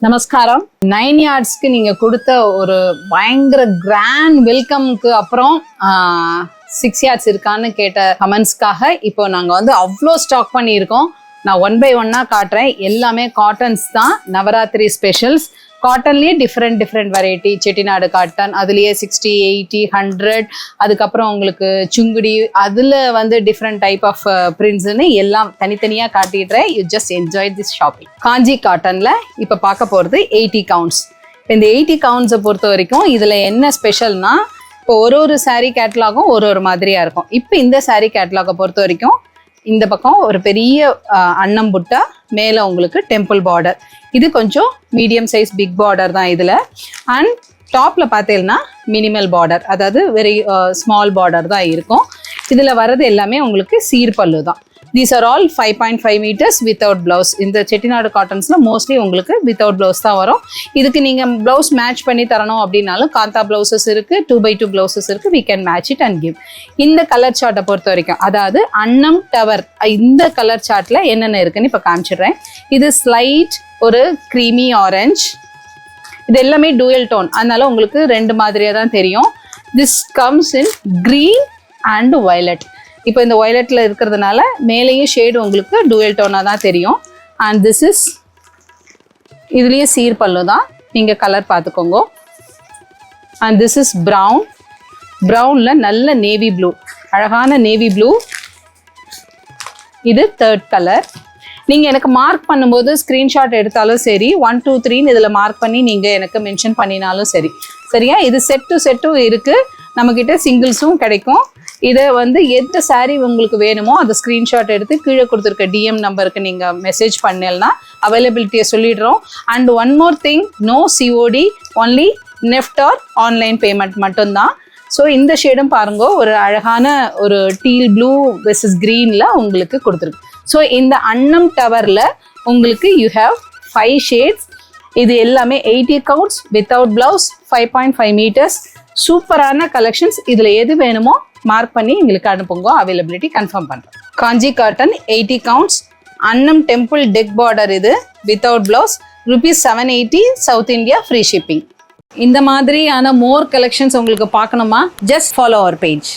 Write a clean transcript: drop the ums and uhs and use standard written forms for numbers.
நமஸ்காரம். 9 yardsக்கு நீங்க கொடுத்த ஒரு பயங்கர கிராண்ட் வெல்கம்க்கு அப்புறம் 6 yards இருக்கான்னு கேட்ட கமெண்ட்ஸ்க்காக இப்போ நாங்க வந்து அவ்வளோ ஸ்டாக் பண்ணியிருக்கோம். நான் 1 by 1 காட்டுறேன். எல்லாமே காட்டன்ஸ் தான், நவராத்திரி ஸ்பெஷல்ஸ். காட்டன்லேயே டிஃப்ரெண்ட் வெரைட்டி, செட்டிநாடு காட்டன், அதுலேயே 60, 80, 100, அதுக்கப்புறம் உங்களுக்கு சுங்குடி, அதில் வந்து டிஃப்ரெண்ட் டைப் ஆஃப் பிரிண்ட்ஸ்ன்னு எல்லாம் தனித்தனியாக காட்டிடுறேன். You just enjoy this shopping. Kanchi காட்டனில் இப்போ பார்க்க போகிறது 80 கவுண்ட்ஸ். இந்த 80 கவுண்ட்ஸை பொறுத்த வரைக்கும் இதில் என்ன ஸ்பெஷல்னா, இப்போ ஒரு சாரீ கேட்டலாகும் ஒரு மாதிரியாக இருக்கும். இப்போ இந்த சாரீ கேட்டலாகை பொறுத்த வரைக்கும் இந்த பக்கம் ஒரு பெரிய அன்னம் புட்டா, மேலே உங்களுக்கு டெம்பிள் பார்டர். இது கொஞ்சம் மீடியம் சைஸ் பிக் பார்டர் தான் இதில். அண்ட் டாப்பில் பார்த்தீங்கன்னா மினிமல் பார்டர், அதாவது வெரி ஸ்மால் பார்டர் தான் இருக்கும். இதில் வர்றது எல்லாமே உங்களுக்கு சீர்பல்லு தான். These are all 5.5 meters without blouse. இந்த செட்டிநாடு காட்டன்ஸில் மோஸ்ட்லி உங்களுக்கு வித்தவுட் ப்ளவுஸ் தான் வரும். இதுக்கு நீங்கள் ப்ளவுஸ் மேட்ச் பண்ணி தரணும் அப்படின்னாலும் காந்தா ப்ளவுசஸ் இருக்குது, 2x2 ப்ளவுசஸ் இருக்குது. We can match it and give. இந்த கலர் சார்ட்டை பொறுத்த வரைக்கும், அதாவது அன்னம் டவர், இந்த கலர் சார்ட்டில் என்னென்ன இருக்குன்னு இப்போ காமிச்சிடுறேன். இது ஸ்லைட் ஒரு க்ரீமி ஆரஞ்ச். இது எல்லாமே டூயல் டோன், அதனால உங்களுக்கு ரெண்டு மாதிரியாக தான் தெரியும். This comes in green and violet. இப்போ இந்த வயலட்டில் இருக்கிறதுனால மேலேயும் ஷேடு உங்களுக்கு டூயல் டோனாக தான் தெரியும். அண்ட் திஸ் இஸ், இதுலேயே சீர்பல்லு தான், நீங்கள் கலர் பார்த்துக்கோங்க. And this is brown. ப்ரௌனில் நல்ல நேவி ப்ளூ, அழகான நேவி ப்ளூ. இது தேர்ட் கலர். நீங்கள் எனக்கு மார்க் பண்ணும்போது ஸ்க்ரீன்ஷாட் எடுத்தாலும் சரி, 1 2 3ன்னு இதில் மார்க் பண்ணி நீங்கள் எனக்கு மென்ஷன் பண்ணினாலும் சரி, சரியா? இது செட்டும் இருக்குது நம்மக்கிட்ட, சிங்கிள்ஸும் கிடைக்கும். இதை வந்து எந்த சாரீ உங்களுக்கு வேணுமோ அதை ஸ்க்ரீன்ஷாட் எடுத்து கீழே கொடுத்துருக்க டிஎம் நம்பருக்கு நீங்கள் மெசேஜ் பண்ணலன்னா அவைலபிலிட்டியை சொல்லிடுறோம். And one more thing, no COD, only NEFT or online payment மட்டும்தான். ஸோ இந்த ஷேடும் பாருங்க, ஒரு அழகான ஒரு டீல் ப்ளூ வெர்சஸ் க்ரீனில் உங்களுக்கு கொடுத்துருக்கு. ஸோ இந்த அன்னம் டவரில் உங்களுக்கு யூ ஹேவ் 5 shades. இது எல்லாமே 80 counts வித்தவுட் ப்ளவுஸ், 5.5 meters. சூப்பரான கலெக்ஷன்ஸ். இதில் எது வேணுமோ மார்க் பண்ணி எங்களுக்கு அனுப்புங்க, அவைலபிலிட்டி கன்ஃபார்ம் பண்ணுறோம். காஞ்சி காட்டன் 80 counts, அன்னம் டெம்பிள் டெக் பார்டர், இது without blouse, ₹780, South India, free shipping. இந்த மாதிரியான மோர் கலெக்ஷன்ஸ் உங்களுக்கு பார்க்கணுமா? Just follow our page.